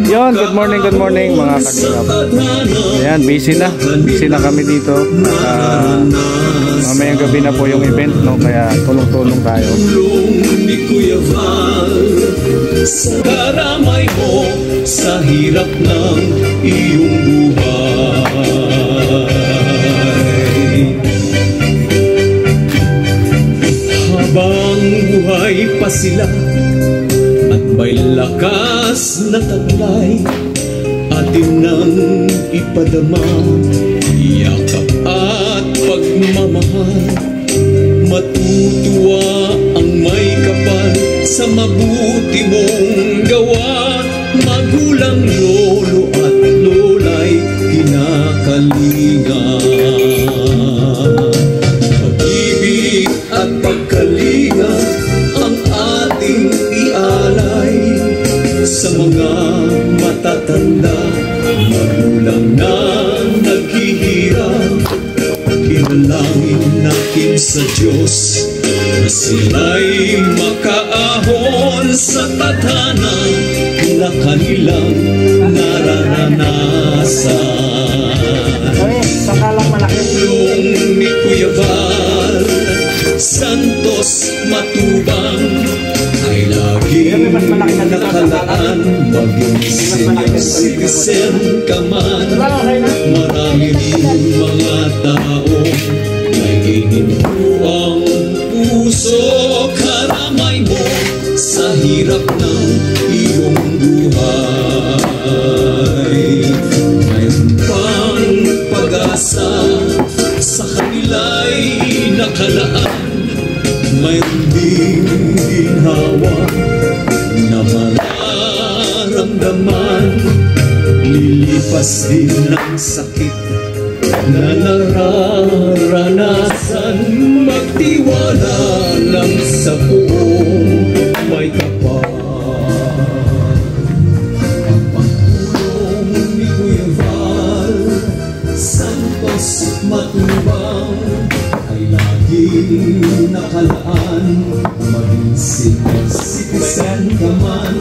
Yon, good morning mga kalingap. Ayan, busy na kami dito. Mamayang gabi na po yung event, no? Kaya tulong-tulong tayo. Sa karamay mo, sa hirap ng iyong buhay. Habang buhay pa sila at may lakas na taglay, atin nang ipadama yakap at pagmamahal. Matutuwa ang may kapal sa mabuti mong gawa. Magulang, lolo at lola'y kinakalinga. Pag-ibig at pagkalinga ang ating ialay sa mga matatanda, magulang na naghihirap. Inalangin natin sa Diyos na sila'y makaahon sa tadhana na kanilang nararanasan. Tulong ni Kuya Val Santos Matubang ay laging nakalaan. Maging senior citizen ka man, marami rin mga tao may ginito ang puso. Karamay mo sa hirap ng iyong buhay. Mayroon pang pag-asa, sa kanila'y nakalaan. Mayroon ding ginhawa na mararamdaman. Lilipas din ang sakit na nararanasan. Magtiwala lang sa buong may kapal. Ang pagtulong ni Kuya Val Santos Matubang ay laging nakalaan. Maging senior citizen ka man,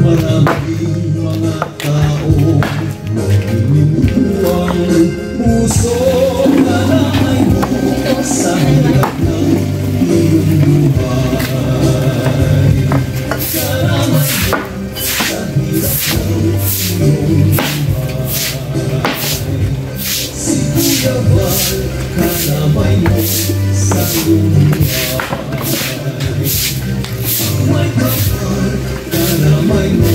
maraming mga tao maging ang puso. Karamay mo sa hirap ng iyong buhay. Karamay mo sa hirap ng iyong buhay. Si Kuya Val, karamay mo sa iyong buhay. May kapal, karamay mo.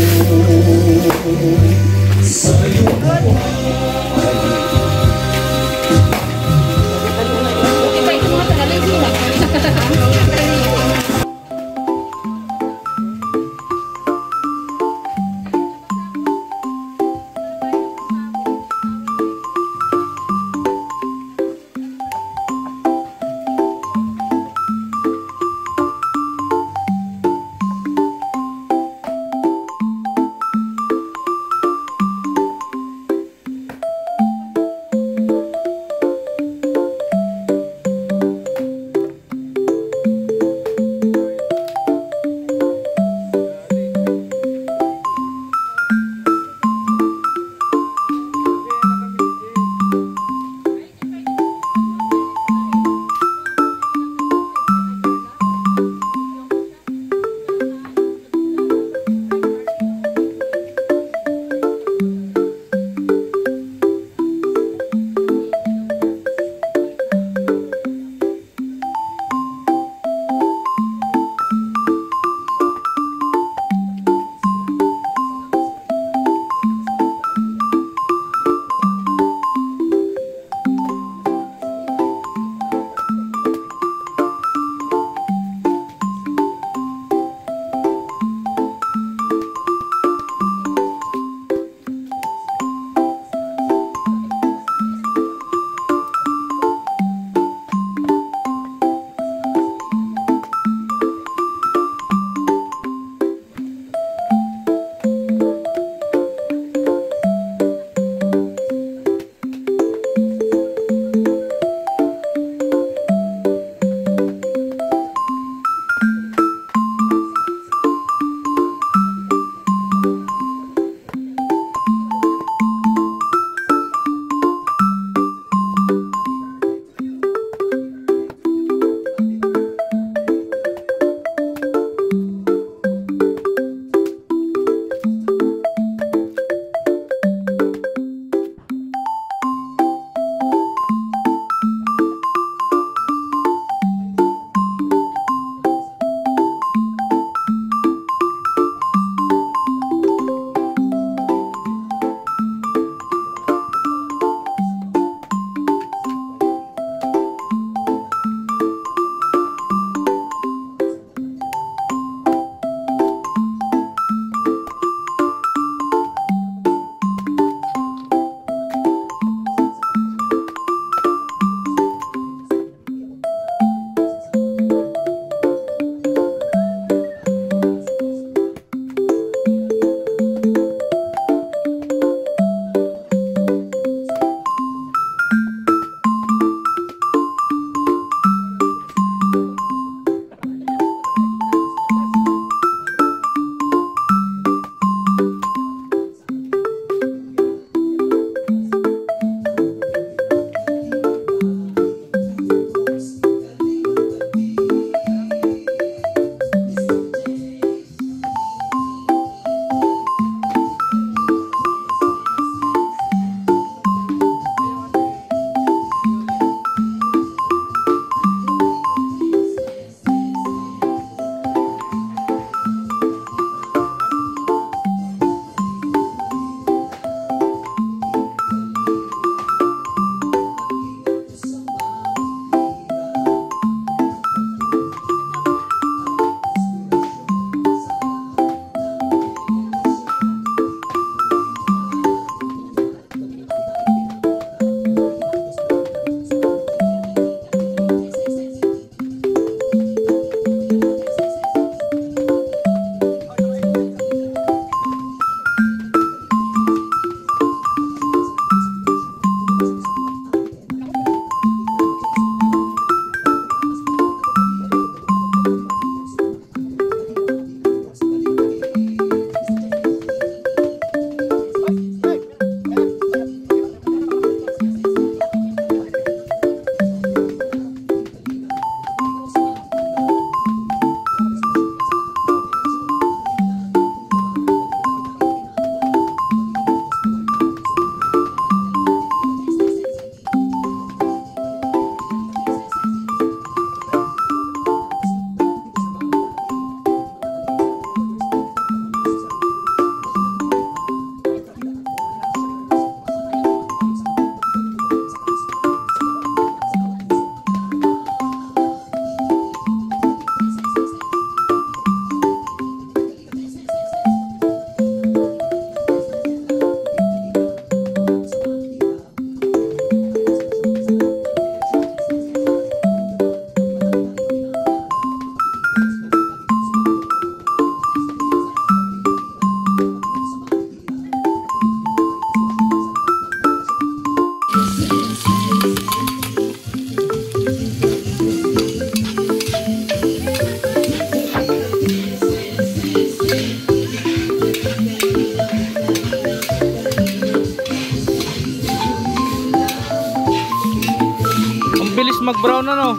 mag-brown na, no?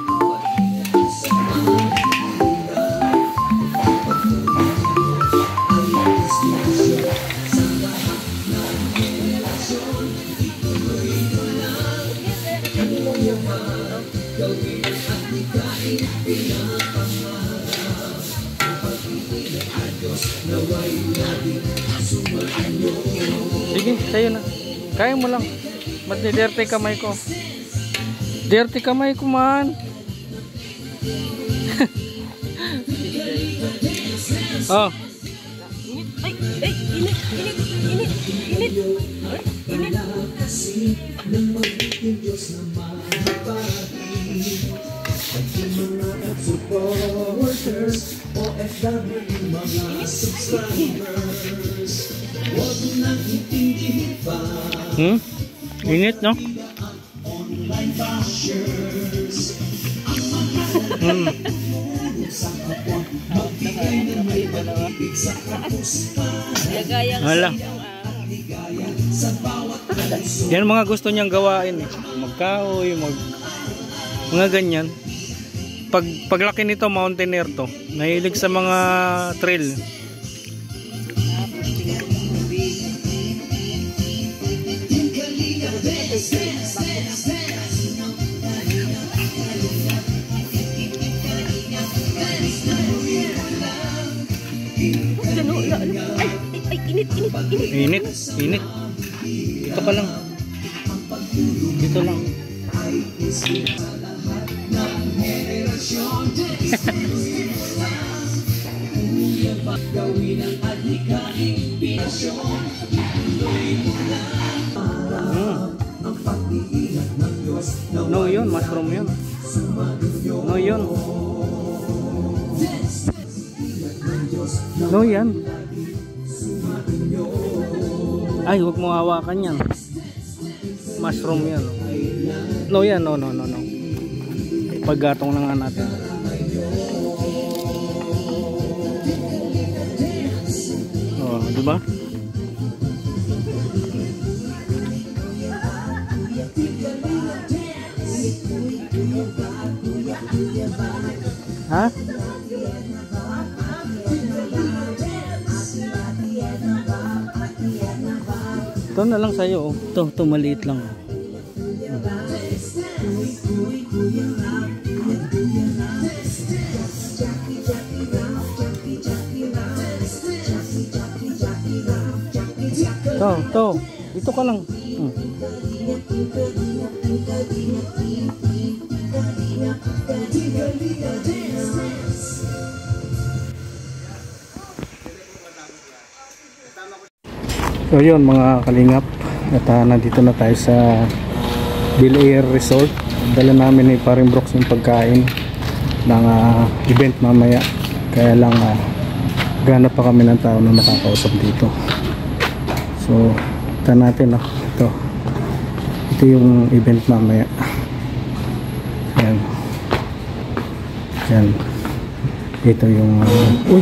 Sige, sa'yo na. Kaya mo lang. Ba't ni dirty kamay ko? Dirty kamay ko, man. Oh. Ay, init. Init, no? Hala. Yan mga gusto niyang gawain eh. Magkahoy, mga ganyan. Paglaki nito, mountaineer to. Nahilig sa mga trail. Init. Dito ka lang. Dito lang. No, yun. Mushroom yun. No, yun. No, yan. Ay, huwag mo hawakan yan. Mushroom yan. No, yan. No. Paggatong na nga natin. Oh, diba? Ha? Ito na lang sa'yo. Ito maliit lang. Ito. Ito ka lang. So yun mga kalingap, at nandito na tayo sa Bill Air Resort. Dala namin ni Paring Brooks yung pagkain ng event mamaya, kaya lang ganap pa kami ng tao na makakausap dito. So ito natin, ito yung event mamaya. Yan. Ito yung uy,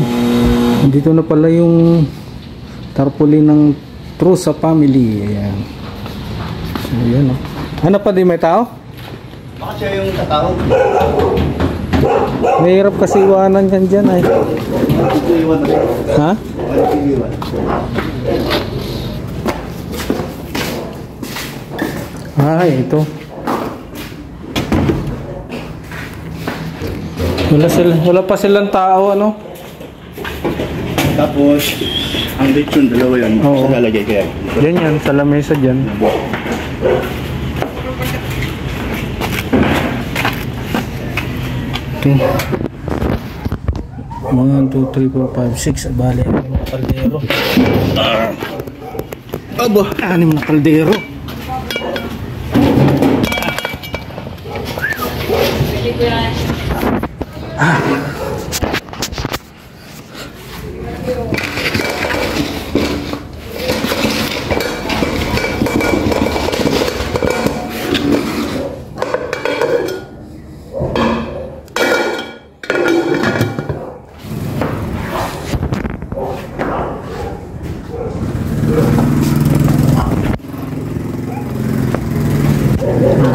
dito na pala yung tarpaulin ng True sa Family. Ayan. So yan, ano pa, di may tao? Baka siya yung tatawag. Mahirap kasi iwanan yan dyan ay. Ha? Ay, ito. Wala pa silang tao, ano? Tapos ang lechon, dalawa yan. Oo. Sa lalagay kaya. Yan, sa lamesa dyan. Okay. 1, 2, 3, 4, 5, 6. Bale, 6 na kaldero. Aba, 6 na kaldero.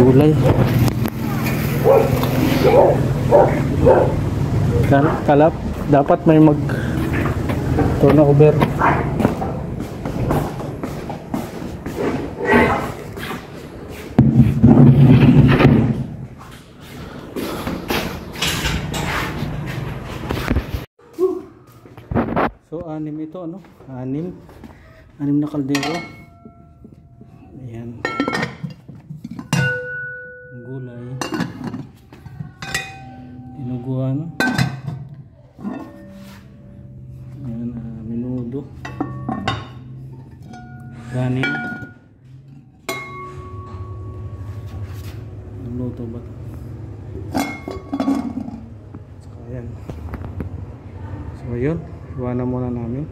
Gulay. Kalap, dapat may mag turnover. So anim ito, ano? Anim na kaldero. Ayan. Gulay. Tinuguan. Ayan, menudo. Kanin. Ang luto ba ito? Saka ayan. So ayun, iwanan muna namin.